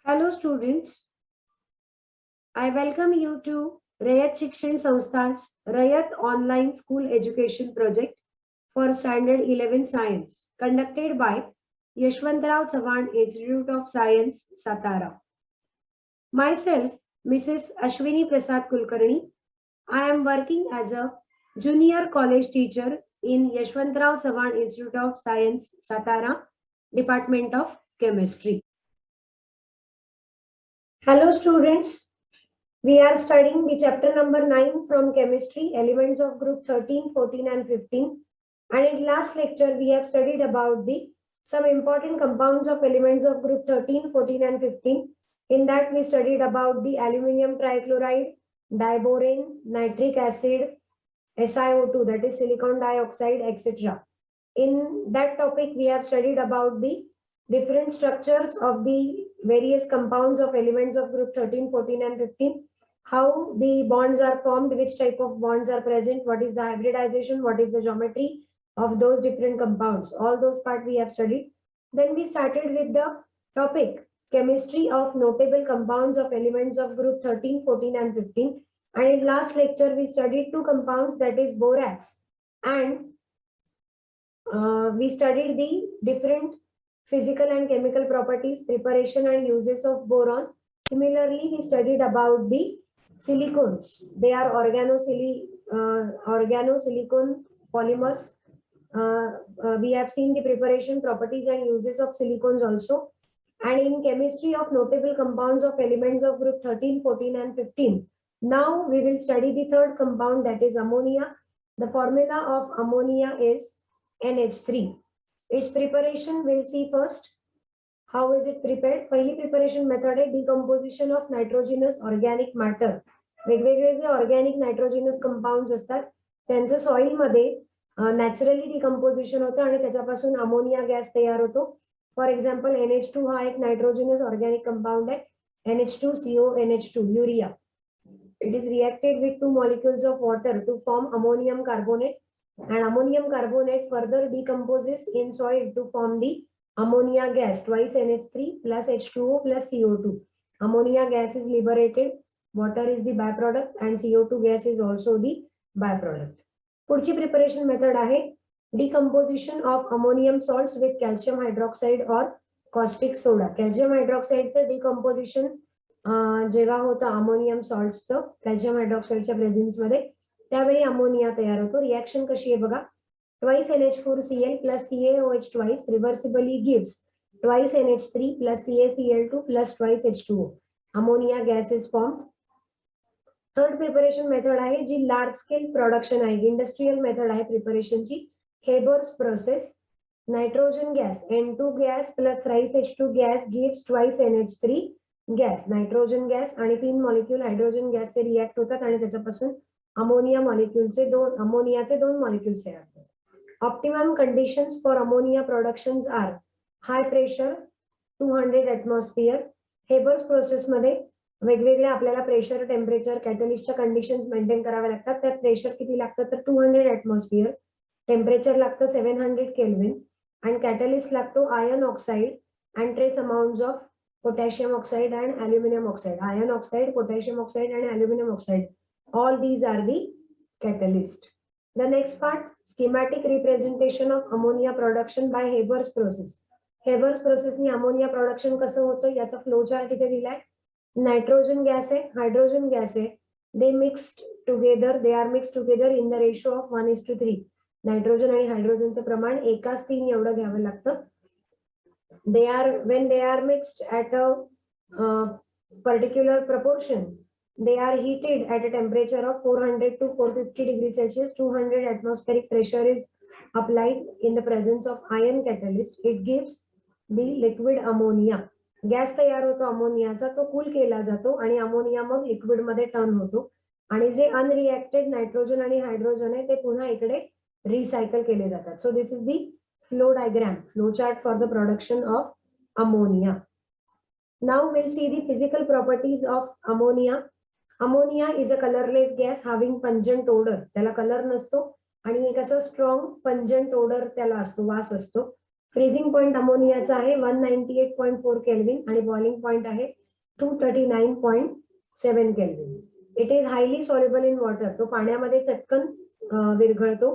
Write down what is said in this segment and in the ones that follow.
Hello students, I welcome you to Rayat Shikshan Sanstha's Rayat Online School Education Project for Standard 11 Science conducted by Yashwantrao Chavan Institute of Science, Satara. Myself, Mrs. Ashwini Prasad Kulkarni, I am working as a junior college teacher in Yashwantrao Chavan Institute of Science, Satara, Department of Chemistry. Hello students, we are studying the chapter number 9 from chemistry, elements of group 13, 14 and 15. And in last lecture, we have studied about the some important compounds of elements of group 13, 14 and 15. In that, we studied about the aluminum trichloride, diborane, nitric acid, SiO2, that is silicon dioxide, etc. In that topic, we have studied about the different structures of the various compounds of elements of group 13, 14 and 15, how the bonds are formed, which type of bonds are present, what is the hybridization, what is the geometry of those different compounds. All those parts we have studied. Then we started with the topic chemistry of notable compounds of elements of group 13, 14 and 15. And in last lecture, we studied two compounds, that is borax and we studied the different physical and chemical properties, preparation and uses of boron. Similarly, we studied about the silicones. They are organosilicon polymers. We have seen the preparation, properties and uses of silicones also. And in chemistry of notable compounds of elements of group 13, 14 and 15. Now we will study the third compound, that is ammonia. The formula of ammonia is NH3. Its preparation we'll see first. How is it prepared? पहिली preparation method आहे decomposition of nitrogenous organic matter. वेगवेगळे जे organic नायट्रोजिनस compounds असतात त्यांचं soil मध्ये naturally decomposition होतं आणि त्याच्यापासून अमोनिया गॅस तयार होतो. फॉर एक्झाम्पल NH2 हा एक नायट्रोजिनस ऑर्गॅनिक कंपाऊंड आहे. NH2CO NH2 urea. It is reacted with two molecules of water to form ammonium carbonate, and ammonium carbonate further decomposes in soil to form the ammonia gas, twice NH3 plus H2O plus CO2. Ammonia gas is liberated, water is the byproduct and CO2 gas is also the byproduct. पुढची preparation method आहे decomposition of ammonium salts with calcium hydroxide और caustic सोडा. Calcium हायड्रॉक्साइडचं decomposition जेव्हा होतं ammonium सॉल्ट्सचं calcium हायड्रॉक्साइडच्या presence मध्ये, त्यावेळी ammonia तयार होतो. Reaction कशी आहे बघा. Twice NH4Cl plus CaOH twice reversibly gives twice NH3 plus CaCl2 plus twice H2O. Ammonia gas is formed. Third preparation method आहे जी लार्ज स्केल प्रोडक्शन आहे, इंडस्ट्रियल मेथड आहे प्रिपरेशनची, Haber's process. Nitrogen gas N2 gas plus thrice H2 gas gives twice NH3 gas. Nitrogen gas आणि 3 molecule hydrogen गॅसचे react होतात आणि त्याच्यापासून अमोनियाचे दोन मॉलिक्यूल्स तयार होतात. Optimum conditions for ammonia productions are high pressure 200 atmosphere. Haber's process मध्ये वेगवेगळे आपल्याला प्रेशर, टेम्परेचर, कॅटलिस्टच्या कंडिशन्स मेंटेन कराव्या लागतात. त्यात प्रेशर किती लागतं तर 200 एटमॉस्फियर, टेम्परेचर लागतं 700 केल्विन आणि कॅटलिस्ट लागतो iron oxide and trace amounts of potassium oxide and aluminum oxide. Iron oxide, potassium oxide and aluminum oxide. All these are the catalyst. The next part, schematic representation of ammonia production by Haber's process. Haber's process ni ammonia production कसं होतं याचा flow chart इथे दिलाय. Nitrogen gas आहे, hydrogen gas आहे. They are mixed together in the ratio of 1:3. Nitrogen आणि हायड्रोजनचं प्रमाण 1:3 एवढं घ्यावं लागतं. When they are mixed at a particular proportion, they are heated at a temperature of 400 to 450 degrees Celsius. 200 atmospheric pressure is applied in the presence of iron catalyst. It gives the liquid ammonia. Gas तयार होतो अमोनियाचा, तो cool केला जातो आणि ammonia मग liquid मध्ये turn होतो आणि जे अनरिएक्टेड नायट्रोजन आणि हायड्रोजन आहे ते पुन्हा इकडे रिसायकल केले जातात. So this is the flow diagram, flow chart for the production of ammonia. Now we'll see the physical properties of ammonia. Ammonia is a colorless gas having pungent odor. त्याला colour नसतो आणि एक असं strong pungent Oder त्याला असतो, वास असतो. Freezing point अमोनियाचा आहे 198.4 केल्विन आणि बॉइलिंग पॉइंट आहे 239.7 kelvin. It is highly soluble in water. तो पाण्यामध्ये चटकन विरघळतो.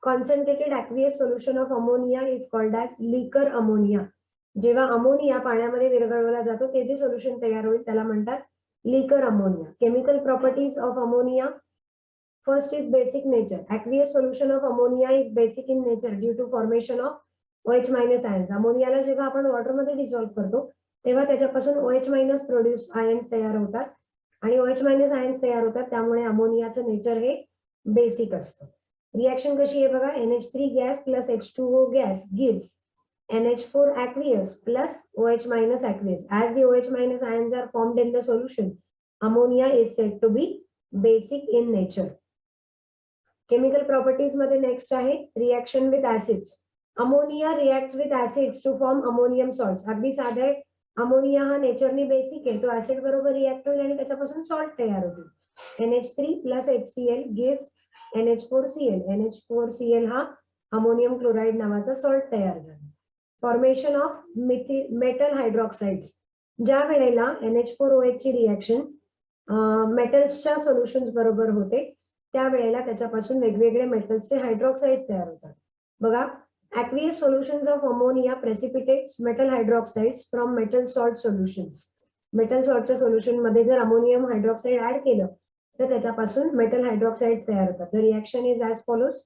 Concentrated aqueous solution of ammonia is called as लिकर अमोनिया. जेव्हा अमोनिया पाण्यामध्ये विरघळवला जातो ते जे सोल्युशन तयार होईल त्याला म्हणतात liquor ammonia. Chemical properties of ammonia. First is basic nature. Aqueous solution of ammonia is basic in nature due to formation of OH minus ions. अमोनियाला जेव्हा आपण वॉटरमध्ये डिसॉल्व्ह करतो तेव्हा त्याच्यापासून OH मायनस प्रोड्यूस आयन्स तयार होतात आणि OH मायनस आयन्स तयार होतात त्यामुळे अमोनियाचं नेचर हे बेसिक असतं. रिएक्शन कशी आहे बघा. NH3 gas plus H2O gas gives NH4 aqueous plus OH minus aqueous. As the OH minus ions are formed in the solution, ammonia is said to be basic in nature. Chemical properties मध्ये next आहे reaction with acids. Ammonia reacts with acids to form ammonium salts. अगदी साधे ammonia हा नेचरनी basic आहे. तो acid बरोबर react होईल आणि त्याच्यापासून सॉल्ट तयार होईल. NH3 plus HCl gives NH4Cl. NH4Cl हा अमोनियम क्लोराइड नावाचा सॉल्ट तयार झाला. Formation of metal hydroxides. ज्या वेळेला NH4OH ची रिएक्शन मेटल्सच्या सोल्युशन्स बरोबर होते त्यावेळेला त्याच्यापासून वेगवेगळे मेटल्सचे हायड्रॉक्साइड्स तयार होतात. बघा, aqueous solutions of ammonia precipitates metal hydroxides from metal salt solutions. Metal सॉल्टच्या सोल्युशन मध्ये जर अमोनियम हायड्रॉक्साइड ऍड केलं तर त्याच्यापासून मेटल हायड्रॉक्साइड तयार होतात. The reaction is as follows.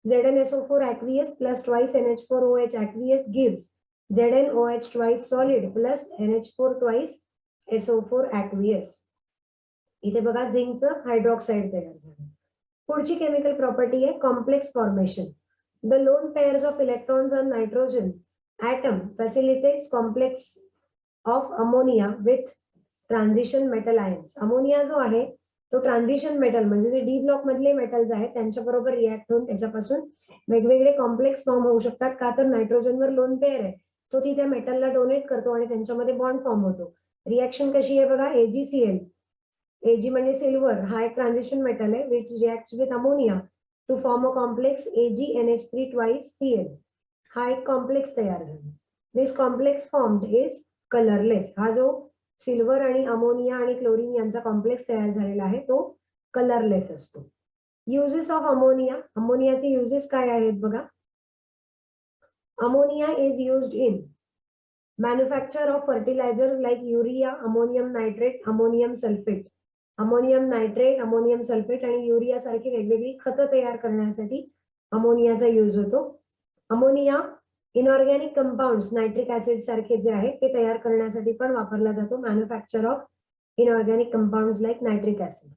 ZnSO4 aqueous plus twice NH4OH aqueous gives ZnOH twice solid plus NH4 twice SO4 aqueous. इथे बघा झिंकचं हायड्रॉक्साइड तयार झालं. पुढची केमिकल प्रॉपर्टी आहे complex formation. The lone pairs of electrons on nitrogen atom facilitates complex of ammonia with transition metal ions. Ammonia जो आहे तो transition metal म्हणजे जे डी ब्लॉक मधले मेटल्स आहेत त्यांच्या बरोबर रिएक्ट होऊन त्याच्यापासून वेगवेगळे कॉम्प्लेक्स फॉर्म होऊ शकतात. का तर नायट्रोजनवर लोन पेअर आहे तो ती त्या मेटलला डोनेट करतो आणि त्यांच्यामध्ये बॉन्ड फॉर्म होतो. रिएक्शन कशी आहे बघा. AgCl. Ag म्हणजे सिल्वर हा एक ट्रान्झिशन मेटल आहे which reacts with ammonia to form a complex AgNH3 twice Cl. हा एक कॉम्प्लेक्स तयार झाला. This complex formed is colourless. हा जो सिल्वर आणि अमोनिया आणि क्लोरीन यांचा कॉम्प्लेक्स तयार झालेला आहे तो कलरलेस असतो. Uses of ammonia. अमोनियाचे युजेस काय आहेत बघा. Ammonia is used in manufacture of fertilisers like urea, ammonium nitrate, ammonium sulphate. Ammonium nitrate, ammonium sulphate आणि युरिया सारखी वेगवेगळी खतं तयार करण्यासाठी अमोनियाचा यूज होतो. Ammonia inorganic compounds nitric acid सारखे जे आहे ते तयार करण्यासाठी पण वापरला जातो. Manufacture of inorganic compounds like nitric acid.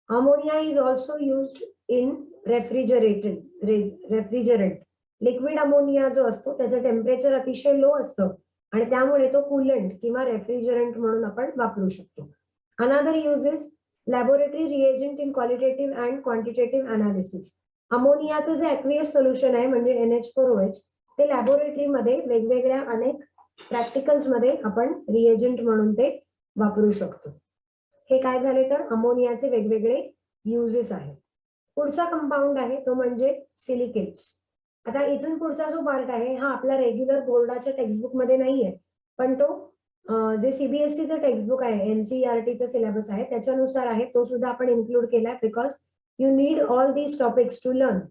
Ammonia is also used in refrigerant. Liquid ammonia जो असतो त्याचं टेम्परेचर अतिशय लो असतं आणि त्यामुळे तो कूलंट किंवा रेफ्रिजरंट म्हणून आपण वापरू शकतो. Another uses laboratory reagent in qualitative and quantitative analysis. अमोनियाचं जे ॲक्वियस सोल्युशन आहे म्हणजे NH4OH ते लॅबोरेटरीमध्ये वेगवेगळ्या अनेक प्रॅक्टिकल्स मध्ये आपण रिएजंट म्हणून ते वापरू शकतो. हे काय झाले तर अमोनियाचे वेगवेगळे युजेस आहेत. पुढचा कंपाऊंड आहे तो म्हणजे सिलिकेट्स. आता इथून पुढचा जो पार्ट आहे हा आपला रेग्युलर बोर्डाच्या टेक्स्टबुक मध्ये नाहीये पण तो जे CBSEचं टेक्स्टबुक आहे NCERTचं सिलेबस आहे त्याच्यानुसार आहे. तो सुद्धा आपण इन्क्लूड केलाय because you need all these topics to learn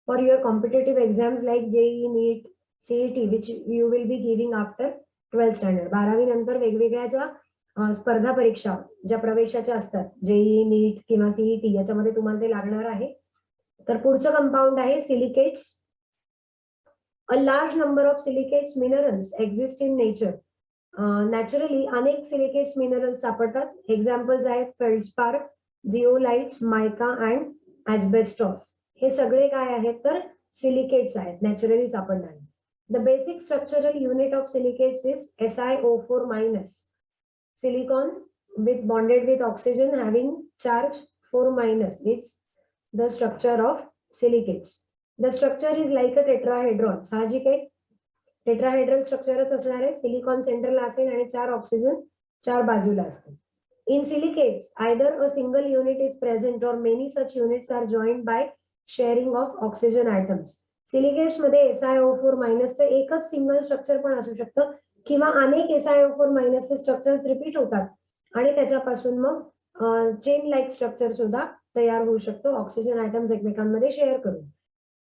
for your competitive exams like JEE, NEET, CET which you will be giving after 12th standard. 12वी नंतर वेगवेगळ्या ज्या स्पर्धा परीक्षा ज्या प्रवेशाच्या असतात JEE, NEET किंवा CET याच्यामध्ये तुम्हाला ते लागणार आहे. तर पुढचं कंपाऊंड आहे silicates. A large number of silicates minerals exist in nature. Naturally अनेक सिलिकेट्स मिनरल्स सापडतात. एक्झाम्पल्स आहेत फेल्डस्पार, जिओलाइट्स, मायका अँड ऍस्बेस्टॉस. हे सगळे काय आहेत तर सिलिकेट्स आहेत naturally सापडणारे. The basic structural unit of silicates is SiO4-. Silicon with bonded with oxygen having charge 4- is the structure of silicates. The structure is like a tetrahedron. साहजिक आहे tetrahedral स्ट्रक्चरच असणार आहे. सिलिकॉन सेंटरला असेल आणि 4 ऑक्सिजन 4 बाजूला असतील. In silicates, either a single unit is present or many such units are joined by sharing of oxygen atoms. Silicates मध्ये SiO4 मायनसचं एकच सिंगल स्ट्रक्चर पण असू शकतं किंवा अनेक SiO4 मायनसचे स्ट्रक्चर्स रिपीट होतात आणि त्याच्यापासून मग चेन लाईक स्ट्रक्चर सुद्धा तयार होऊ शकतो ऑक्सिजन आयटम्स एकमेकांमध्ये शेअर करून.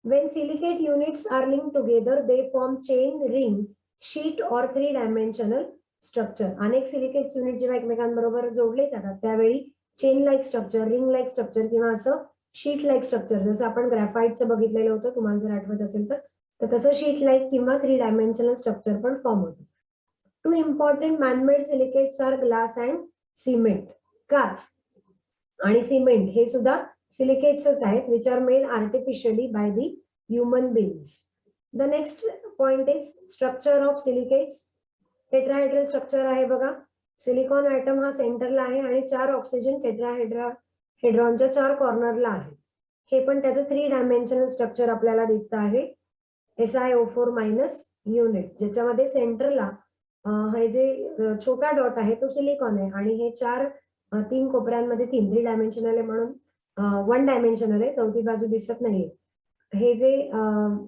When silicate units are linked together, they form chain, ring, sheet or 3-dimensional structure. अनेक सिलिकेट युनिट जेव्हा एकमेकांबरोबर जोडले जातात त्यावेळी chain like structure, ring like structure किंवा असं शीट लाईक स्ट्रक्चर, जसं आपण ग्रॅफाइटचं बघितलेलं होतं तुम्हाला जर आठवत असेल तर तसं शीट लाईक किंवा 3-dimensional स्ट्रक्चर पण फॉर्म होतं. Two important manmade silicates are glass and cement. काच आणि सिमेंट हे सुद्धा silicates आहेत which are made artificially by the human beings. The next point is structure of silicates. Tetrahedral structure आहे बघा. सिलिकॉन ऍटम हा सेंटरला आहे आणि 4 ऑक्सिजन टेट्राहेड्रॉनच्या 4 कॉर्नरला आहे. हे पण त्याचं 3-dimensional स्ट्रक्चर आपल्याला दिसतं आहे. SiO4 मायनस युनिट ज्याच्यामध्ये सेंटरला हे जे छोटा डॉट आहे तो सिलिकॉन आहे आणि हे 3 कोपऱ्यांमध्ये 3-dimensional आहे म्हणून 1-dimensional आहे. चौथी बाजू दिसत नाहीये. हे जे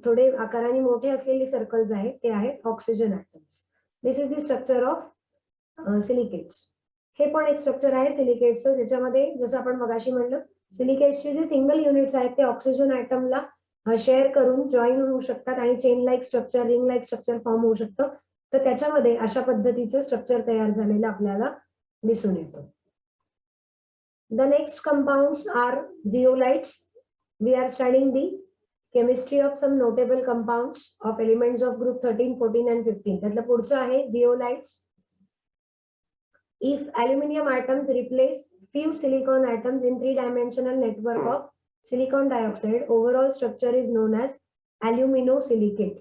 थोडे आकाराने मोठे असलेले सर्कल्स आहेत ते आहेत oxygen atoms. This is the structure of silicates. हे पण एक स्ट्रक्चर आहे सिलिकेट्सचं ज्याच्यामध्ये जसं आपण मगाशी म्हणलं सिलिकेट्सचे जे सिंगल युनिट्स आहेत ते ऑक्सिजन ऍटमला शेअर करून जॉईन होऊ शकतात आणि chain like structure, ring like structure form होऊ शकतं. तर त्याच्यामध्ये अशा पद्धतीचं स्ट्रक्चर तयार झालेलं आपल्याला दिसून येतं. The next compounds are zeolites. We are studying the chemistry of some notable compounds of elements of group 13, 14 and 15. त्यातलं पुढचं आहे zeolites. If aluminum atoms replace few silicon atoms in 3-dimensional network of silicon dioxide, overall structure is known as aluminosilicate.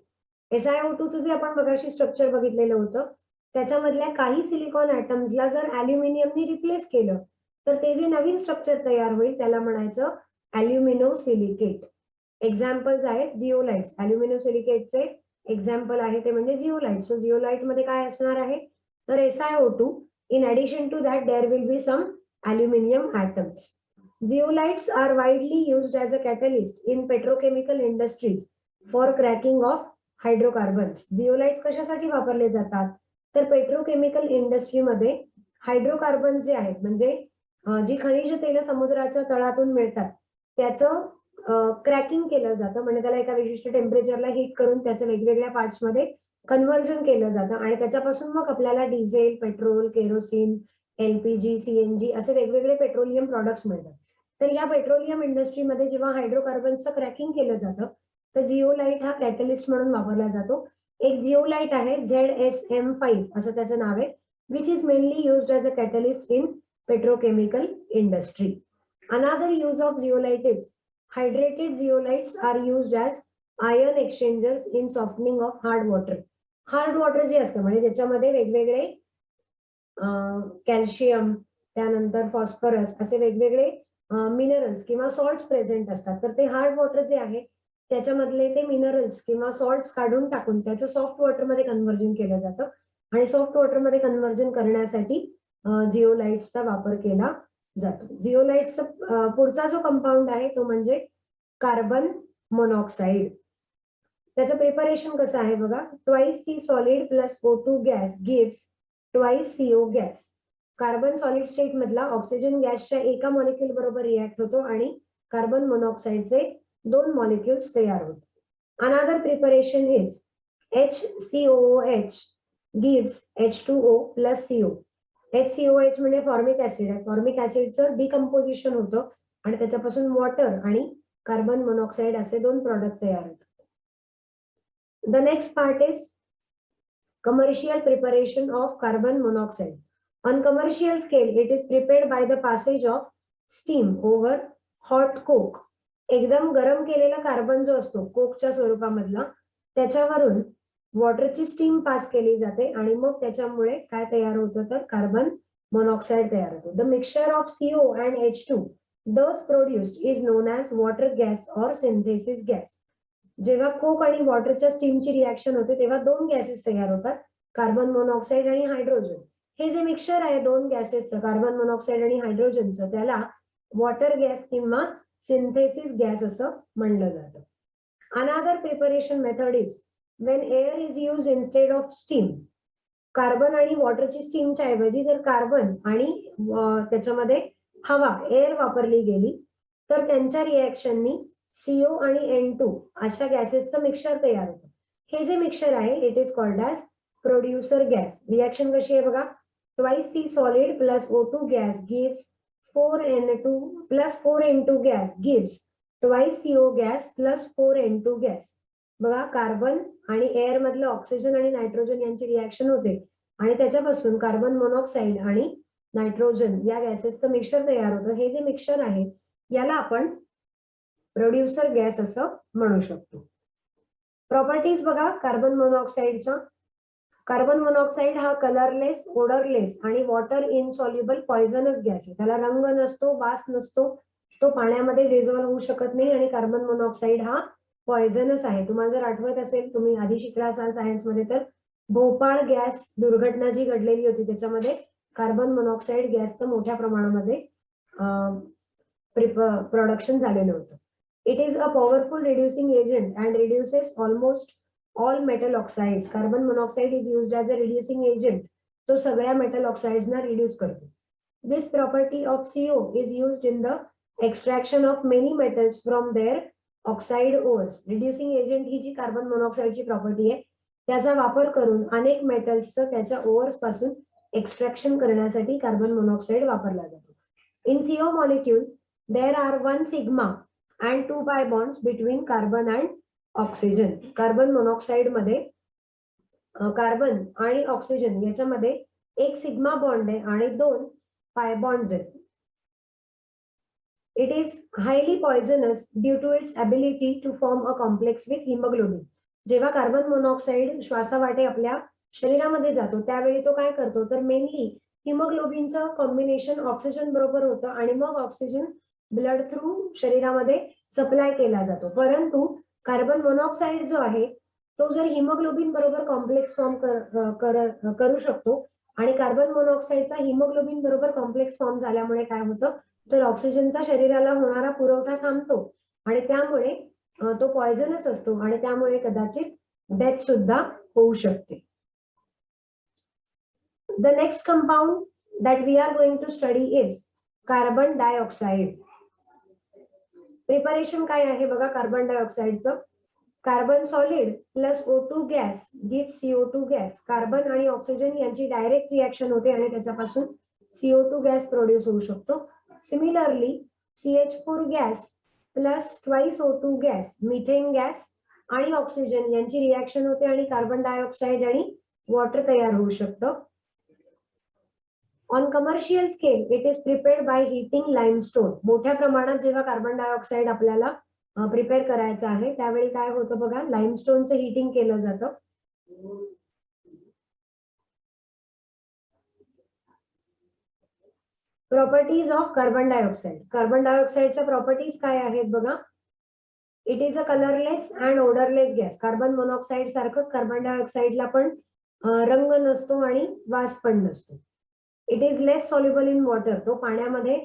SiO2 जे आपण मगाशी structure बघितलेलं होतं त्याच्यामधल्या काही सिलिकॉन ऍटम्सला जर अल्युमिनियमनी रिप्लेस केलं तर ते जे नवीन स्ट्रक्चर तयार होईल त्याला म्हणायचं अल्युमिनोसिलिकेट. एक्झाम्पल्स आहेत जिओलाइट्स. अल्युमिनोसिलिकेटचे एक्झाम्पल आहे ते म्हणजे जिओलाइट. सो जिओलाइट मध्ये काय असणार आहे तर SiO2 in addition to that there will be some aluminum atoms. Zeolites are widely used as a catalyst in petrochemical industries for cracking of hydrocarbons. Zeolites कशासाठी वापरले जातात तर पेट्रोकेमिकल इंडस्ट्रीमध्ये हायड्रोकार्बन जे आहेत म्हणजे जी खनिज तेल समुद्राच्या तळातून मिळतात त्याचं क्रॅकिंग केलं जातं. म्हणजे त्याला एका विशिष्ट टेम्परेचरला हीट करून त्याचं वेगवेगळ्या पार्ट्समध्ये कन्व्हर्जन केलं जातं आणि त्याच्यापासून मग आपल्याला diesel, petrol, kerosene, LPG, CNG असे वेगवेगळे पेट्रोलियम प्रॉडक्ट्स मिळतात. तर या पेट्रोलियम इंडस्ट्रीमध्ये जेव्हा हायड्रोकार्बनचं क्रॅकिंग केलं जातं तर जिओलाइट हा कॅटलिस्ट म्हणून वापरला जातो. एक जिओलाइट आहे ZSM5 असं त्याचं नाव आहे which is mainly used as a catalyst in petrochemical industry. Another use of zeolite is hydrated zeolites are used as ion exchangers in softening of hard water. Hard water जे असतं म्हणजे त्याच्यामध्ये वेगवेगळे calcium त्यानंतर phosphorus असे वेगवेगळे minerals किंवा salts present असतात. तर ते हार्ड वॉटर जे आहे त्याच्यामधले ते मिनरल्स किंवा सॉल्ट्स काढून टाकून त्याचं सॉफ्ट वॉटरमध्ये कन्व्हर्जन केलं जातं आणि सॉफ्ट वॉटरमध्ये कन्व्हर्जन करण्यासाठी जिओलाइट्सचा वापर केला जातो. जिओलाइट्सचा पुढचा जो कंपाऊंड आहे तो म्हणजे कार्बन मोनॉक्साईड. त्याचं प्रिपरेशन कसं आहे बघा. Twice C solid plus O2 gas gives twice CO gas. Carbon solid state मधला ऑक्सिजन गॅसच्या एका मॉलिक्यूल बरोबर रिॲक्ट होतो आणि कार्बन मोनॉक्साईडचे 2 मॉलिक्युल्स तयार होतात. Another preparation is HCOOH gives H2O plus CO. HCOH म्हणजे फॉर्मिक ऍसिड आहे. फॉर्मिक ऍसिडचं डिकम्पोजिशन होतं आणि त्याच्यापासून वॉटर आणि कार्बन मोनॉक्साईड असे 2 प्रॉडक्ट तयार होतात. The next part is commercial preparation of carbon monoxide. On commercial scale, it is prepared by the passage of steam over hot coke. एकदम गरम केलेला कार्बन जो असतो कोकच्या स्वरूपामधला त्याच्यावरून वॉटरची स्टीम पास केली जाते आणि मग त्याच्यामुळे काय तयार होतं तर कार्बन मोनॉक्साईड तयार होतो. The mixture of CO and H2 thus produced is known as water gas or synthesis gas. जेव्हा कोक आणि वॉटरच्या स्टीमची रिॲक्शन होते तेव्हा 2 गॅसेस तयार होतात कार्बन मोनॉक्साईड आणि हायड्रोजन. हे जे मिक्सचर आहे 2 गॅसेसचं कार्बन मोनॉक्साईड आणि हायड्रोजनचं त्याला वॉटर गॅस किंवा सिंथेसिस गॅस असं म्हणलं जातं. Another preparation method is when air is used instead of steam. Carbon आणि वॉटरची स्टीमच्या ऐवजी जर कार्बन आणि त्याच्यामध्ये हवा एअर वापरली गेली तर त्यांच्या रिएक्शननी CO आणि N2 अशा गॅसेसचं मिक्सचर तयार होतं. हे जे मिक्सचर आहे it is called as producer gas. Reaction कशी आहे बघा, twice C solid plus O2 gas gives 4N2 plus 4N2 gas gives twice CO gas plus 4N2 gas. बघा कार्बन आणि एअर मधलं ऑक्सिजन आणि नायट्रोजन यांची रिएक्शन होते आणि त्याच्यापासून कार्बन मोनॉक्साईड आणि नायट्रोजन या गॅसेसचं मिक्सचर तयार होतं. हे जे मिक्सचर आहे याला आपण प्रोड्युसर गॅस असं म्हणू शकतो. प्रॉपर्टीज बघा कार्बन मोनॉक्साईडच्या. कार्बन मोनॉक्साईड हा कलरलेस, ओडरलेस आणि वॉटर इनसॉल्युबल पॉइझनस गॅस आहे. त्याला रंग नसतो, वास नसतो, तो पाण्यामध्ये डिझॉल्व्ह होऊ शकत नाही आणि कार्बन मोनॉक्साईड हा पॉइझनस आहे. तुम्हाला जर आठवत असेल, तुम्ही आधी शिकला असाल सायन्स मध्ये, तर भोपाळ गॅस दुर्घटना जी घडलेली होती त्याच्यामध्ये कार्बन मोनॉक्साईड गॅसचं मोठ्या प्रमाणामध्ये प्रोडक्शन झालेलं होतं. It is a powerful reducing agent and reduces almost all metal oxides. Carbon monoxide is used as a reducing agent. तो सगळ्या मेटल ऑक्साइड्सना रिड्यूस करतो. This property of CO is used in the extraction of many metals from their oxide ores. Reducing agent ही जी carbon मोनॉक्साईडची property आहे त्याचा वापर करून अनेक मेटल्सचं त्याच्या ओअर्स पासून एक्सट्रॅक्शन करण्यासाठी कार्बन मोनॉक्साईड वापरला जातो. In CO molecule there are 1 sigma and 2 pi bonds between carbon and oxygen. Carbon monoxide मध्ये कार्बन आणि ऑक्सिजन याच्यामध्ये 1 सिग्मा बॉन्ड आहे आणि 2 पाय बॉन्ड्स आहेत. It is highly poisonous due to its ability to form a complex with haemoglobin. जेव्हा carbon monoxide श्वासावाटे आपल्या शरीरामध्ये जातो त्यावेळी तो काय करतो तर मेनली हिमोग्लोबिनचं कॉम्बिनेशन ऑक्सिजन बरोबर होतं आणि मग ऑक्सिजन ब्लड थ्रू शरीरामध्ये सप्लाय केला जातो. परंतु कार्बन मोनॉक्साईड जो आहे तो जर हिमोग्लोबिन बरोबर कॉम्प्लेक्स फॉर्म करू शकतो आणि कार्बन मोनॉक्साईडचा हिमोग्लोबिन बरोबर कॉम्प्लेक्स फॉर्म झाल्यामुळे काय होतं तर ऑक्सिजनचा शरीराला होणारा पुरवठा थांबतो आणि त्यामुळे तो पॉइझनस असतो आणि त्यामुळे कदाचित डेथ सुद्धा होऊ शकते. The next compound that we are going to study is carbon dioxide. Preparation काय आहे बघा कार्बन डायऑक्साईडचं. Carbon solid plus O2 gas give CO2 gas. Carbon आणि ऑक्सिजन यांची डायरेक्ट रिएक्शन होते आणि त्याच्यापासून CO2 गॅस प्रोड्यूस होऊ शकतो. Similarly CH4 gas plus twice O2 gas, methane gas आणि ऑक्सिजन यांची रिएक्शन होते आणि कार्बन डायऑक्साईड आणि वॉटर तयार होऊ शकतं. On commercial scale it is prepared by heating limestone. मोठ्या प्रमाणात जेव्हा कार्बन डायऑक्साईड आपल्याला प्रिपेअर करायचं आहे त्यावेळी काय होतं बघा लाईमस्टोनचं हिटिंग केलं जातं. Properties of carbon dioxide. Carbon डायऑक्साईडच्या प्रॉपर्टीज काय आहेत बघा. It is a colourless and odourless gas. Carbon monoxide सारखंच कार्बन डायऑक्साईडला पण रंग नसतो आणि वास पण नसतो. It is less soluble in water. तो पाण्यामध्ये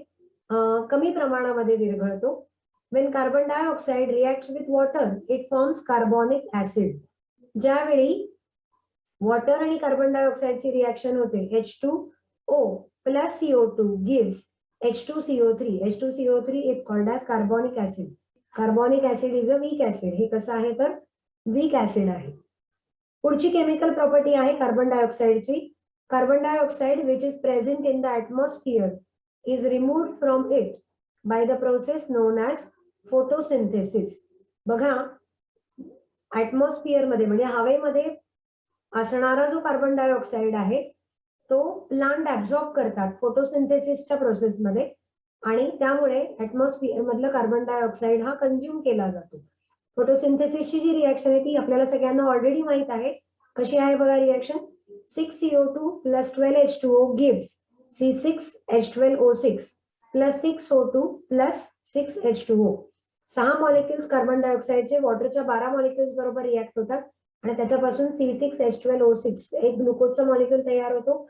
कमी प्रमाणामध्ये विरघळतो. When carbon dioxide reacts with water it forms carbonic acid. ज्यावेळी वॉटर आणि कार्बन डायऑक्साईडची रिॲक्शन होते H2O plus CO2 gives H2CO3. H2CO3 is called as carbonic acid. Carbonic acid is a weak acid. हे कसं आहे तर वीक ऍसिड आहे. पुढची केमिकल प्रॉपर्टी आहे कार्बन डायऑक्साईडची. Carbon dioxide which is present in the atmosphere is removed from it by the process known as photosynthesis. बघा atmosphere मध्ये म्हणजे हवेमध्ये असणारा जो कार्बन डायऑक्साईड आहे तो प्लांट ऍब्झॉर्ब करतात फोटोसिंथेसिसच्या प्रोसेसमध्ये आणि त्यामुळे ॲटमॉस्फिअर मधलं कार्बन डायऑक्साईड हा कंझ्युम केला जातो. फोटोसिंथेसिसची जी रिएक्शन आहे ती आपल्याला सगळ्यांना ऑलरेडी माहित आहे. कशी आहे बघा reaction. 6CO2 plus 12H2O gives C6H12O6 plus 6O2 plus 6H2O. 6 molecules carbon डायऑक्साईडचे वॉटरच्या 12 मॉलिक्युल्स बरोबर रिॲक्ट होतात आणि त्याच्यापासून C6H12O6 एक ग्लुकोजचा मॉलिक्यूल तयार होतो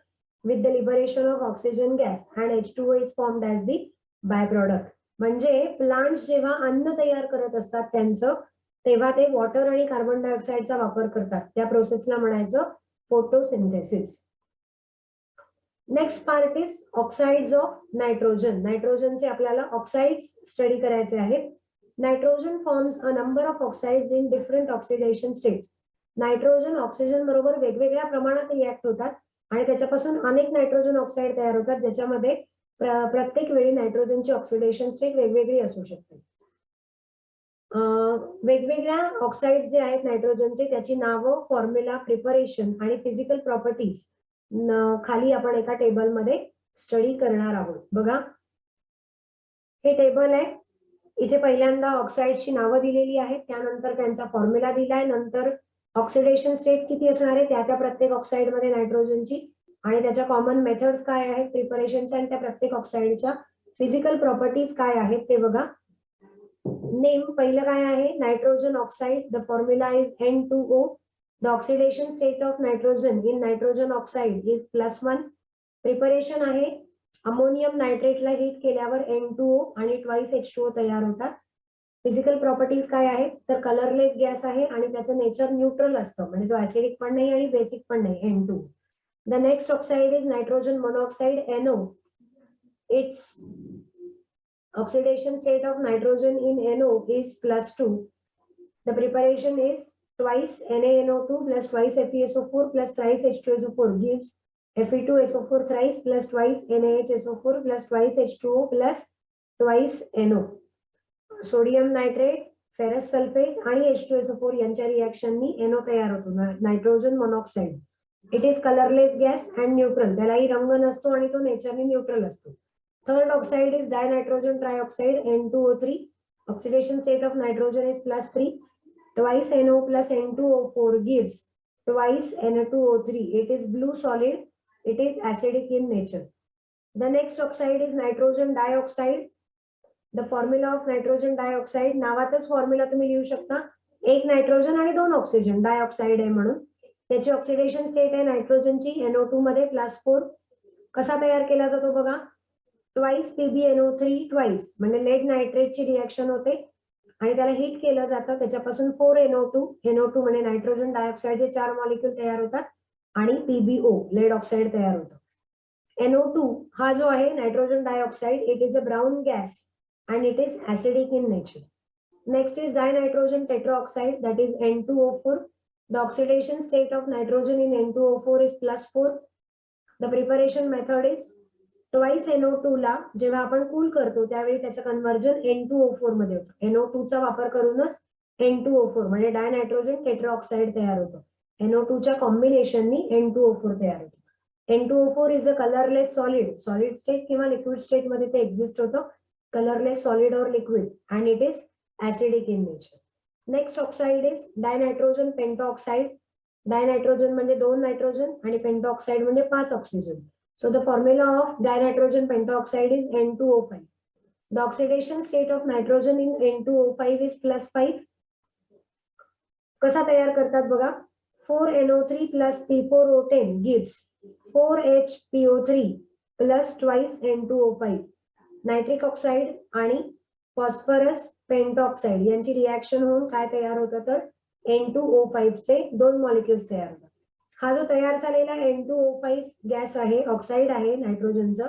with the liberation of oxygen gas and H2O is formed as the byproduct. म्हणजे प्लांट्स जेव्हा अन्न तयार करत असतात त्यांचं तेव्हा ते वॉटर आणि कार्बन डायऑक्साईडचा वापर करतात. त्या प्रोसेसला म्हणायचं photosynthesis. Next part is oxides of nitrogen. नायट्रोजनचे आपल्याला ऑक्साइड्स स्टडी करायचे आहेत. Nitrogen forms a number of oxides in different oxidation states. Nitrogen oxygen बरोबर वेगवेगळ्या प्रमाणात रिॲक्ट होतात आणि त्याच्यापासून अनेक नायट्रोजन ऑक्साईड तयार होतात, ज्याच्यामध्ये प्रत्येक वेळी नायट्रोजनची ऑक्सिडेशन स्टेट वेगवेगळी असू शकते. वेगवेगळ्या ऑक्साईड जे आहेत नायट्रोजनचे, त्याची नावं, फॉर्म्युला, प्रिपरेशन आणि फिजिकल प्रॉपर्टीज खाली आपण एका टेबलमध्ये स्टडी करणार आहोत. बघा, हे टेबल आहे. इथे पहिल्यांदा ऑक्साईडची नावं दिलेली आहेत, त्यानंतर त्यांचा फॉर्म्युला दिलाय, नंतर ऑक्सिडेशन स्टेट किती असणार आहे त्या प्रत्येक ऑक्साईड मध्ये नायट्रोजनची, आणि त्याच्या कॉमन मेथड्स काय आहेत प्रिपरेशनच्या, आणि त्या प्रत्येक ऑक्साईडच्या फिजिकल प्रॉपर्टीज काय आहेत ते बघा. नेम पहिलं काय आहे, nitrogen oxide. The formula is N2O. The oxidation state of nitrogen in nitrogen oxide is +1. Preparation आहे, अमोनियम नायट्रेटला हीट केल्यावर N2O आणि ट्वाइस H2O तयार होतात. फिजिकल प्रॉपर्टीज काय आहेत तर कलरलेस गॅस आहे आणि त्याचं नेचर न्यूट्रल असतं, म्हणजे तो ऍसिडिक पण नाही आणि बेसिक पण नाही, N2. The next oxide is nitrogen monoxide, NO. It's oxidation state of nitrogen in NO is +2. The preparation is twice NaNO2 plus twice FeSO4 plus thrice H2SO4 gives Fe2SO4 thrice plus twice NaHSO4 plus twice H2O plus twice NO. Sodium nitrate, ferrous sulphate आणि H2SO4 यांच्या रिएक्शननी NO तयार होतो, nitrogen monoxide. It is colourless gas and neutral. त्यालाही रंग नसतो आणि तो naturally neutral असतो. Third oxide is dinitrogen trioxide, N2O3. Oxidation state of nitrogen is +3. Twice NO plus N2O4 gives twice N2O3. It is blue solid. It is acidic in nature. The next oxide is nitrogen dioxide. The formula of nitrogen dioxide, नावातच formula तुम्ही लिहू शकता. एक nitrogen आणि दोन oxygen, dioxide आहे म्हणून. त्याची ऑक्सिडेशन स्टेट आहे नायट्रोजनची NO2 मध्ये +4. कसा तयार केला जातो बघा, ट्वाइस PbNO3 ट्वाइस, म्हणजे लेड नायट्रेटची रिएक्शन होते आणि त्याला हीट केलं जातं, त्याच्यापासून 4NO2. NO2 म्हणजे नायट्रोजन डायऑक्साइडचे 4 मॉलिक्यूल तयार होतात आणि PbO लेड ऑक्साइड तयार होतं. NO2 हा जो आहे nitrogen dioxide, it is a brown gas and it is acidic in nature. Next is dinitrogen tetraoxide, that is N2O4. The oxidation state of nitrogen in N2O4 is +4. The preparation method is twice NO2 ला जेव्हा आपण cool करतो त्यावेळी त्याचं conversion N2O4 मध्ये होतं. NO2 चा वापर करूनच N2O4 म्हणजे डायनायट्रोजन टेट्राऑक्साइड तयार होतं. NO2 च्या कॉम्बिनेशननी N2O4 तयार होतं. N2O4 is a colourless solid. Solid state किंवा लिक्विड स्टेट मध्ये ते एक्झिस्ट होतं, colorless solid or liquid, and it is acidic in nature. Next oxide is dinitrogen pentoxide. Dinitrogen म्हणजे 2 नायट्रोजन आणि pentoxide म्हणजे 5 oxygen. So the formula of dinitrogen pentoxide is N2O5. The oxidation state of nitrogen in N2O5 is +5. कसा तयार करतात बघा, 4NO3 plus P4O10 gives 4HPO3 plus twice N2O5. Nitric oxide आणि phosphorus pentoxide यांची reaction होऊन काय तयार होतं तर N2O5 चे 2 मॉलिक्युल्स तयार होतात. हा जो तयार झालेला N2O5 गॅस आहे, ऑक्साइड आहे नायट्रोजनचं,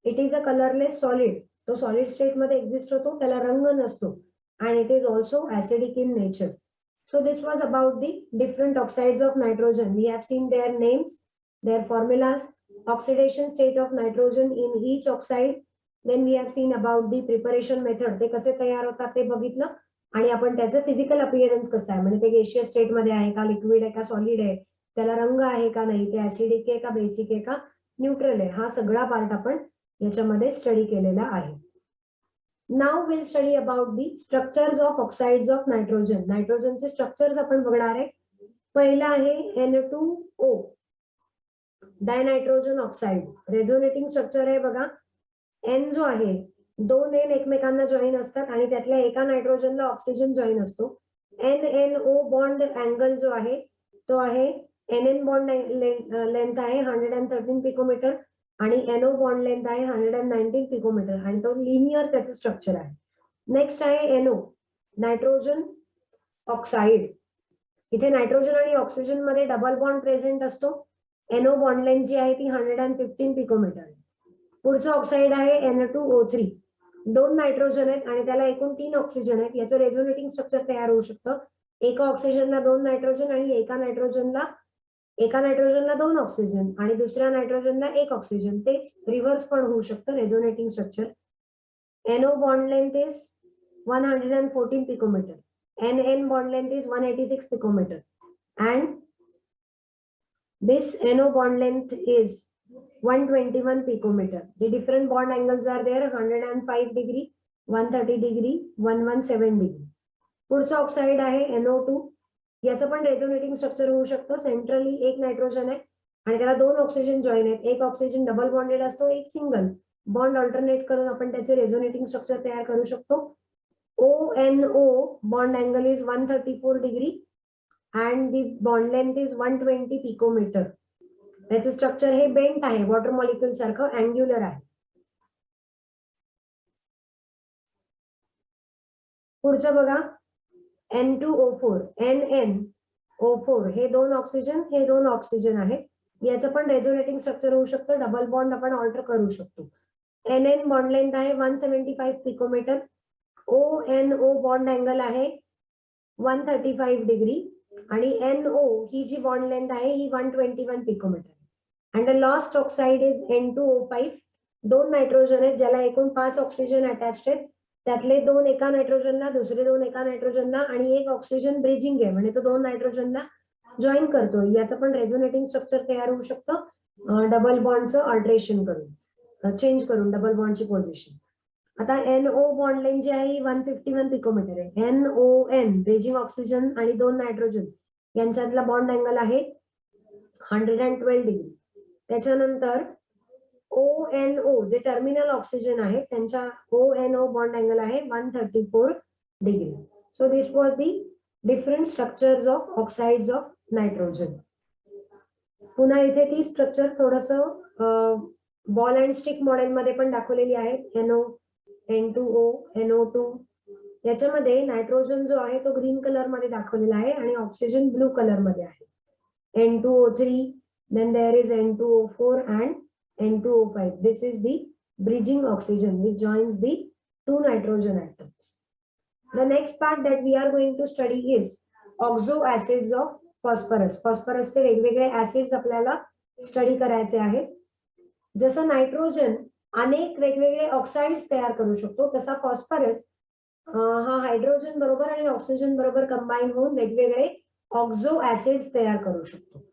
it is a colourless solid. तो सॉलिड स्टेट मध्ये एक्झिस्ट होतो, त्याला रंग नसतो, and it is also acidic in nature. So this was about the different oxides of nitrogen. We have seen their names, their formulas, oxidation state of nitrogen in each oxide. Then we have seen about the preparation method. ते कसे तयार होतात ते बघितलं आणि आपण त्याचं physical appearance कसं आहे, म्हणजे ते गॅशियस स्टेट मध्ये आहे का, लिक्विड आहे का, सॉलिड आहे, त्याला रंग आहे का नाही, ते ऍसिडिक आहे का, बेसिक आहे का, न्यूट्रल आहे, हा सगळा पार्ट आपण याच्यामध्ये स्टडी केलेला आहे. Now will study about the structures of oxides of nitrogen. नायट्रोजनचे स्ट्रक्चर्स आपण बघणार आहे. पहिला आहे N2O, डायनायट्रोजन ऑक्साइड. रेझोनेटिंग स्ट्रक्चर आहे बघा. N जो आहे, 2 N एकमेकांना जॉईन असतात आणि त्यातल्या एका नायट्रोजनला ऑक्सिजन जॉईन असतो. NNO बॉन्ड अँगल जो आहे तो आहे, NN बॉन्ड लेंथ आहे 113 पिकोमीटर आणि NO बॉन्ड लेंथ आहे 119 पिकोमीटर आणि तो लिनियर त्याचं स्ट्रक्चर आहे. नेक्स्ट आहे NO, नायट्रोजन ऑक्साईड. इथे नायट्रोजन आणि ऑक्सिजन मध्ये डबल बॉन्ड प्रेझेंट असतो. NO बॉन्ड लेंथ जी आहे ती 115 पिकोमीटर. पुढचं ऑक्साईड आहे Na2O3. 2 नायट्रोजन आहेत आणि त्याला एकूण 3 ऑक्सिजन आहेत. याचं रेझोनेटिंग स्ट्रक्चर तयार होऊ शकतं. एका ऑक्सिजनला 2 नायट्रोजन आणि एका नायट्रोजनला 2 ऑक्सिजन आणि दुसऱ्या नायट्रोजनला 1 ऑक्सिजन. तेच रिव्हर्स पण होऊ शकतं resonating structure. NO bond length is 114 picometer. NN bond length is 186 picometer. And this NO bond length is 121 picometer. The different bond angles are there: 105 degree, 130 degree, 117 degree. पुढचं oxide आहे NO2. याचं पण resonating structure होऊ शकतं. Centrally एक nitrogen आहे आणि त्याला 2 ऑक्सिजन जॉईन आहेत. एक ऑक्सिजन डबल बॉन्डेड असतो, एक सिंगल. बॉन्ड ऑल्टरनेट करून आपण त्याचे रेझोनेटिंग स्ट्रक्चर तयार करू शकतो. ONO bond angle is 134 degree and the bond length is 120 picometer. त्याचं स्ट्रक्चर हे बेंट आहे, वॉटर मॉलिक्यूल सारखं अँग्युलर आहे. पुढचं बघा N2O4, NNO4. हे 2 ऑक्सिजन, हे 2 ऑक्सिजन आहे. याचं पण रेझोनेटिंग स्ट्रक्चर होऊ शकतं. डबल बॉन्ड आपण ऑल्टर करू शकतो. NN बॉन्ड लेंथ आहे 175 पिकोमीटर. ONO बॉन्ड अँगल आहे 135 डिग्री आणि NO ही जी बॉन्ड लेंथ आहे ही 121 picometer. And the last oxide is N2O5. 2 nitrogen आहेत ज्याला एकूण 5 ऑक्सिजन अटॅच्ड आहेत. त्यातले 2 एका नायट्रोजनला, दुसरे 2 एका नायट्रोजनला आणि 1 ऑक्सिजन ब्रिजिंग आहे म्हणजे तो 2 नायट्रोजनला जॉईन करतो. याचं पण रेझोनेटिंग स्ट्रक्चर तयार होऊ शकतं डबल बॉन्डचं अल्टरेशन करून, चेंज करून डबल बॉन्डची पोझिशन. आता NO बॉन्ड लेंथ जी आहे ही 151 पिकोमीटर आहे. NON ब्रिजिंग ऑक्सिजन आणि 2 नायट्रोजन यांच्यातला बॉन्ड अँगल आहे 112 डिग्री. त्याच्यानंतर ONO जे टर्मिनल ऑक्सिजन आहे त्यांच्या ONO बॉन्ड अँगल आहे 134 degree. So this was the different structures of oxides of nitrogen. पुन्हा इथे ती स्ट्रक्चर थोडस बॉल अँड स्टिक मॉडेल मध्ये पण दाखवलेली आहे. NO, N2O, NO2. याच्यामध्ये नायट्रोजन जो आहे तो ग्रीन कलर मध्ये दाखवलेला आहे आणि ऑक्सिजन ब्लू कलर मध्ये आहे. N2O3, then there is N2O4 and N2O5. This is the bridging oxygen which joins the 2 nitrogen atoms. The next part that we are going to study is oxo acids of phosphorus. Phosphorus चे वेगवेगळे acids आपल्याला study करायचे आहेत. जसं nitrogen अनेक वेगवेगळे oxides तयार करू शकतो तसा फॉस्फरस हा हायड्रोजन बरोबर आणि ऑक्सिजन बरोबर कंबाईन होऊन वेगवेगळे ऑक्सो ऍसिड्स तयार करू शकतो.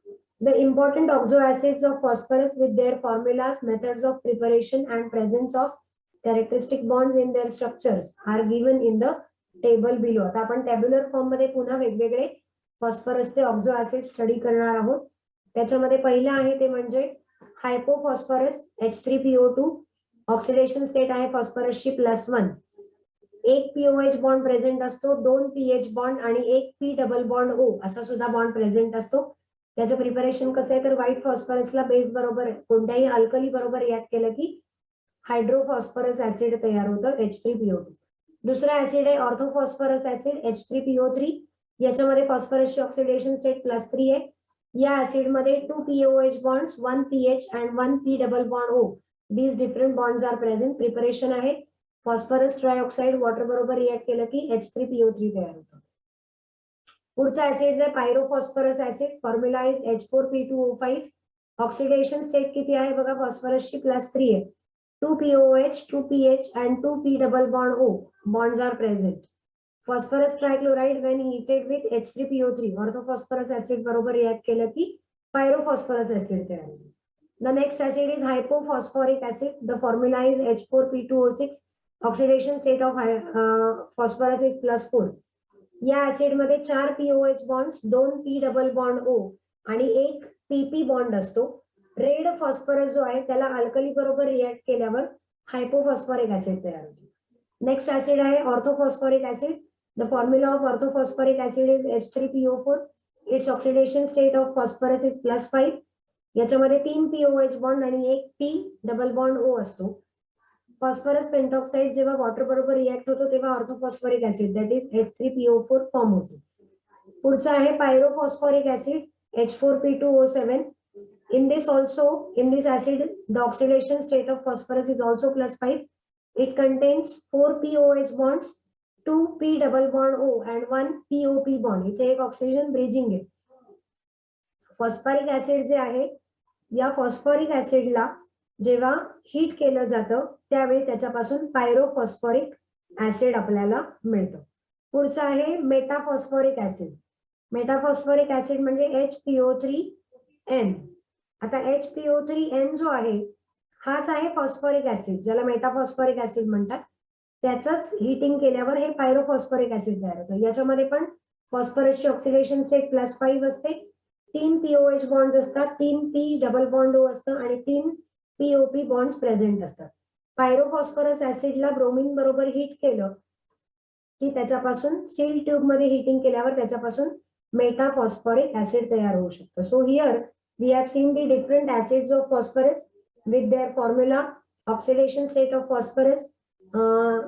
The important oxo acids of phosphorus with their formulas, methods of preparation and presence of characteristic bonds in their structures are given in the table below. आता आपण टॅब्युलर फॉर्म मध्ये पुन्हा वेगवेगळे फॉस्फरसचे ऑक्सो ऍसिड स्टडी करणार आहोत. त्याच्यामध्ये पहिलं आहे ते म्हणजे हायपोफॉस्फरस H3PO2. ऑक्सिडेशन स्टेट आहे फॉस्फरसची +1. एक POH बॉन्ड प्रेझेंट असतो, 2 PH बॉन्ड आणि एक P डबल बॉन्ड O असा सुद्धा बॉन्ड प्रेझेंट असतो. त्याचं प्रिपरेशन कसं आहे तर व्हाईट फॉस्फरसला बेस बरोबर कोणत्याही अल्कली बरोबर रिॲक्ट केलं की हायड्रोफॉस्फरस ऍसिड तयार होतं H3PO2. दुसरा ऍसिड आहे ऑर्थोफॉस्फरस ऍसिड H3PO3. याच्यामध्ये फॉस्फरसची ऑक्सिडेशन स्टेट +3 आहे. या ऍसिड मध्ये 2 POH bonds, 1 PH and 1 P double bond O. These different bonds are present. Preparation आहे फॉस्फरस ट्रायऑक्साइड वॉटर बरोबर रिॲक्ट केलं की H3PO3 तयार होतं. पुढचा ऍसिड आहे pyrophosphorous acid. Formula is H4P2O5. Oxidation state किती आहे बघा फॉस्फरसची +3 आहे. 2 POH, 2 PH and 2 P double bond O bonds are present. Phosphorus trichloride when heated with H3PO3 orthophosphorous acid बरोबर रिॲक्ट केलं की पायरोफॉस्फरस ऍसिड तयार होतं. The next acid is hypophosphoric acid. The formula is H4P2O6. Oxidation state of phosphorus is +4. या acid मध्ये 4 POH bonds, 2 P double bond O आणि एक PP bond असतो. रेड फॉस्फरस जो आहे त्याला अल्कली बरोबर रिॲक्ट केल्यावर हायपोफॉस्फोरिक ऍसिड तयार होतो. नेक्स्ट ऍसिड आहे orthophosphoric acid. The formula of orthophosphoric acid is H3PO4. It's oxidation state of phosphorus is +5. याच्यामध्ये 3 POH बॉन्ड आणि एक P डबल बॉन्ड O असतो. फॉस्फरस पेंटॉक्साइड जेव्हा वॉटर बरोबर रिॲक्ट होतो तेव्हा orthophosphoric acid that is H3PO4 form होतो. पुढचा आहे pyrophosphoric acid H4P2O7. In this acid, the oxidation state of phosphorus is also +5. It contains 4 POH bonds, 2 P double bond O and 1 POP bond. इथे एक oxygen bridging आहे. Phosphoric acid जे आहे, या phosphoric ऍसिडला जेव्हा हीट केलं जातं त्यावेळी त्याच्यापासून पायरोफॉस्फोरिक ऍसिड आपल्याला मिळतं. पुढचा आहे मेटाफॉस्फोरिक ऍसिड. मेटाफॉस्फोरिक ऍसिड म्हणजे HPO3N. आता HPO3N जो आहे हाच आहे फॉस्फोरिक ऍसिड, ज्याला मेटाफॉस्फोरिक ऍसिड म्हणतात. त्याचंच हिटिंग केल्यावर हे पायरोफॉस्फोरिक ऍसिड तयार होतं. याच्यामध्ये पण फॉस्फरसची ऑक्सिडेशन स्टेट +5 असते, 3 POH बॉन्ड्स असतात, 3 P डबल बॉन्ड O असतं आणि 3 POP बॉन्ड्स प्रेझेंट असतात. पायरोफॉस्फरस ऍसिडला ब्रोमिन बरोबर हिट केलं की त्याच्यापासून सील ट्यूब मध्ये हिटिंग केल्यावर त्याच्यापासून मेटाफॉस्फोरिक ऍसिड तयार होऊ शकतं. So here we have seen the different acids of phosphorus with their formula, oxidation state of phosphorus,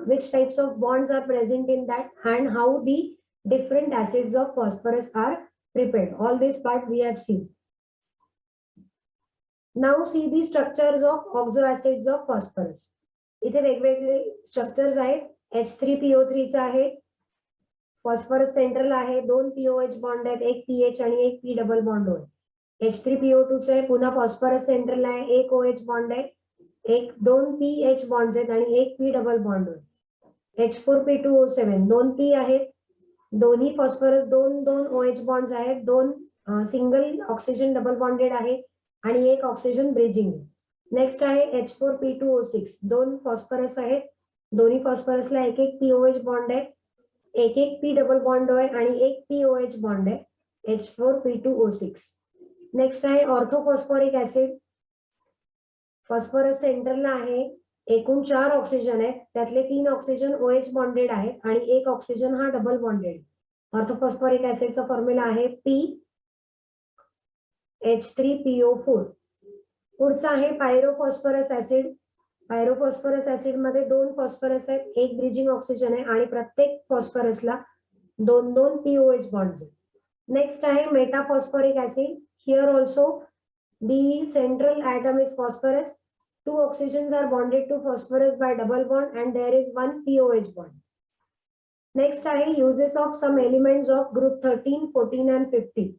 which types of bonds are present in that, and how the different acids of phosphorus are prepared. All this part we have seen. Now see the structures of oxoacids of phosphorus. इथे वेगवेगळे structures आहेत. H3PO3 चा आहे, phosphorus central आहे, 2 POH bond आहेत, एक PH आणि एक P डबल बॉन्ड आहे. H3PO2 चे पुन्हा फॉस्फरस सेंट्रल आहे, एक OH बॉन्ड आहे, एक 2 PH बॉन्ड आहेत आणि एक P डबल बॉन्ड आहे. H4P2O7 2 P आहेत, दोन्ही फॉस्फरस 2 OH बॉन्ड्स आहेत, 2 सिंगल ऑक्सिजन डबल बॉन्डेड आहे आणि एक ऑक्सिजन ब्रिजिंग आहे. नेक्स्ट आहे H4P2O6 2 फॉस्फरस आहेत, दोन्ही फॉस्फरसला एक POH बॉन्ड आहे, एक P डबल बॉन्ड आहे आणि एक POH बॉन्ड आहे. H4P2O6. नेक्स्ट आहे ऑर्थोफॉस्फोरिक ऍसिड. फॉस्फरस सेंटरला आहे, एकूण 4 ऑक्सिजन आहेत, त्यातले 3 ऑक्सिजन OH बॉन्डेड आहेत आणि एक ऑक्सिजन हा डबल बॉन्डेड. ऑर्थोफॉस्फोरिक ऍसिडचा फॉर्म्युला आहे PH3PO4. पुढचा आहे पायरोफॉस्फरस ऍसिड. पायरोफॉस्फरस ऍसिड मध्ये 2 फॉस्फरस आहेत, एक ब्रिजिंग ऑक्सिजन आहे आणि प्रत्येक फॉस्फरसला 2 POH बॉन्ड्स आहेत. नेक्स्ट आहे metaphosphoric acid. Here also the central atom is phosphorus. 2 oxygens are bonded to phosphorus by double bond and there is 1 POH bond. Next आहे uses of some elements of group 13, 14 and 15.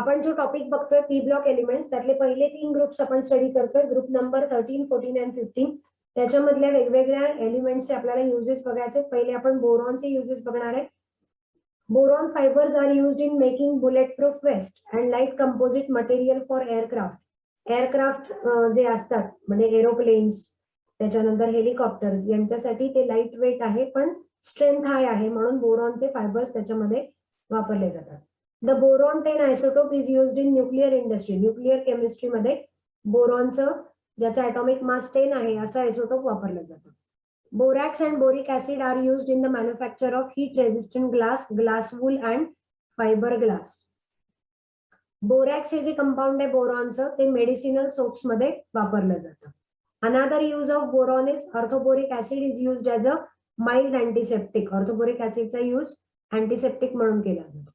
आपण जो topic बघतोय P block elements, त्यातले पहिले 3 groups आपण study करतोय. Group number 13, 14 and 15. त्याच्यामधल्या वेगवेगळ्या एलिमेंट्सचे आपल्याला युजेस बघायचे. पहिले आपण बोरॉनचे युजेस बघणार आहे. Boron fibers are used in making bulletproof vest and light composite material for aircraft. Aircraft जे असतात म्हणजे एरोप्लेन्स, त्याच्यानंतर हेलिकॉप्टर्स, यांच्यासाठी ते लाईट वेट आहे पण स्ट्रेंथ हाय आहे, म्हणून बोरॉनचे फायबर्स त्याच्यामध्ये वापरले जातात. The boron 10 isotope is used in nuclear industry. Nuclear केमिस्ट्रीमध्ये बोरॉनचं, ज्याचा ॲटॉमिक मास 10 आहे, असं आयसोटोप वापरलं जातं. Borax and boric acid are used in the manufacture of heat-resistant glass, glass wool and fiberglass. Borax हे जे कंपाऊंड आहे बोरॉनचं, ते मेडिसिनल सोप्स मध्ये वापरलं जातं. Another use of boron is orthoboric acid is used as a mild antiseptic. Orthoboric ऍसिडचा use antiseptic म्हणून केला जातो.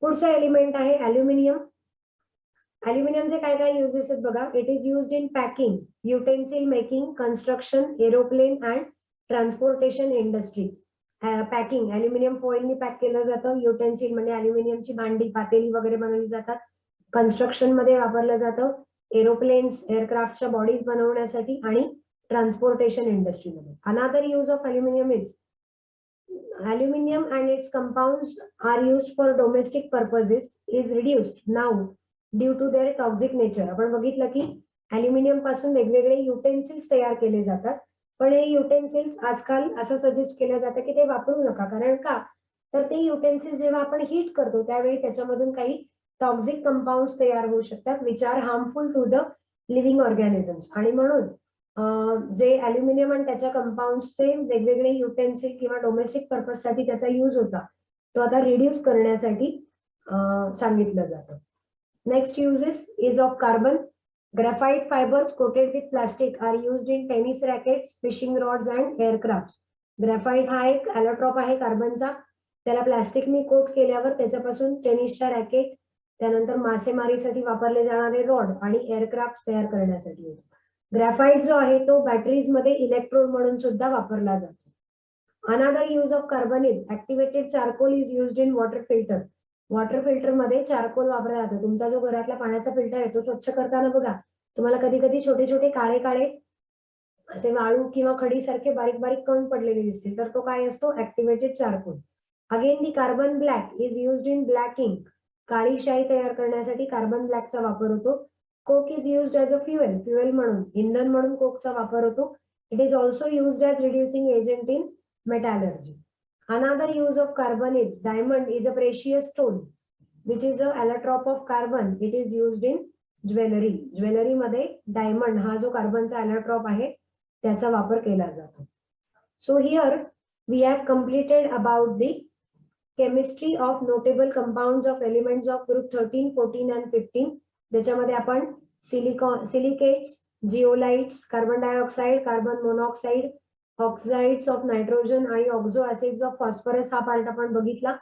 पुढचा एलिमेंट आहे अल्युमिनियम. अल्युमिनियमचे काय काय युजेस आहेत बघा. It is used in packing, utensil making, construction, aeroplane and transportation industry. Packing aluminium फॉइलनी पॅक केलं जातं. युटेन्सिल म्हणजे अल्युमिनियमची भांडी, पातेली वगैरे बनवली जातात. कन्स्ट्रक्शन मध्ये वापरलं जातं, एरोप्लेन्स, एअरक्राफ्टच्या बॉडीज बनवण्यासाठी आणि ट्रान्सपोर्टेशन इंडस्ट्रीमध्ये. Another use of aluminium is aluminum and its compounds are used for domestic purposes is reduced now due to their toxic nature. आपण बघितलं की अल्युमिनियम पासून वेगवेगळे युटेन्सिल्स तयार केले जातात, पण हे युटेन्सिल्स आजकाल असं सजेस्ट केलं जातं की ते वापरू नका. कारण का, तर ते युटेन्सिल्स जेव्हा आपण हीट करतो त्यावेळी त्याच्यामधून काही टॉक्सिक कंपाऊंड्स तयार होऊ शकतात which are harmful to the living organisms. आणि म्हणून जे अल्युमिनियम आणि त्याच्या कंपाऊंड्सचे वेगवेगळे युटेन्सिल किंवा डोमेस्टिक पर्पज साठी त्याचा यूज होता, तो आता रिड्यूस करण्यासाठी सांगितलं जातं. Next uses is of carbon. Graphite fibres coated with plastic are used in tennis rackets, fishing rods and aircraft. Graphite हा एक ॲलोट्रॉप आहे कार्बनचा. त्याला प्लास्टिकने कोट केल्यावर त्याच्यापासून टेनिसच्या रॅकेट, त्यानंतर मासेमारीसाठी वापरले जाणारे रॉड आणि एअरक्राफ्ट तयार करण्यासाठी होतो. ग्रॅफाइट जो आहे तो बॅटरीज मध्ये इलेक्ट्रोड म्हणून सुद्धा वापरला जातो. Another use of carbon is activated charcoal is used in water filter. Water filter मध्ये चारकोल वापरला जातो. तुमचा जो घरातला पाण्याचा फिल्टर आहे तो स्वच्छ करताना बघा तुम्हाला कधी कधी छोटे छोटे काळे काळे असे वाळू किंवा खडी सारखे बारीक बारीक कण पडलेले दिसते, तर तो काय असतो? Activated charcoal. Again the carbon black is used in black ink. काळी शाई तयार करण्यासाठी कार्बन ब्लॅकचा वापर होतो. Coke is used as a fuel. Fuel म्हणून, इंधन म्हणून कोकचा वापर होतो. It is also used as reducing agent in metallurgy. Another use of carbon is diamond is a precious stone which is a allotrope of carbon. It is used in jewellery. Jewellery मध्ये diamond हा जो कार्बनचा allotrope आहे त्याचा वापर केला जातो. So here we have completed about the chemistry of notable compounds of elements of group 13, 14 and 15. त्याच्यामध्ये आपण silicates, zeolites, carbon dioxide, carbon monoxide, oxides of nitrogen आणि ऑक्झो ऍसिड्स ऑफ फॉस्फरस हा पार्ट आपण बघितला.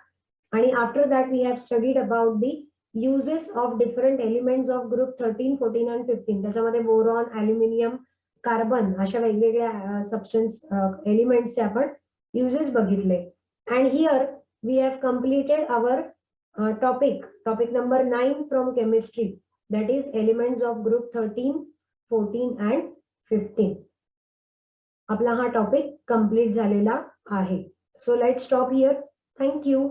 आणि after that we have studied about the uses of different elements of group 13, 14 and 15. त्याच्यामध्ये boron, aluminium, carbon अशा वेगवेगळ्या substance एलिमेंट्सचे आपण uses बघितले. And here we have completed our topic number 9 from chemistry, that is elements of group 13, 14 and 15. आपला हा topic complete झालेला आहे. So let's stop here. Thank you.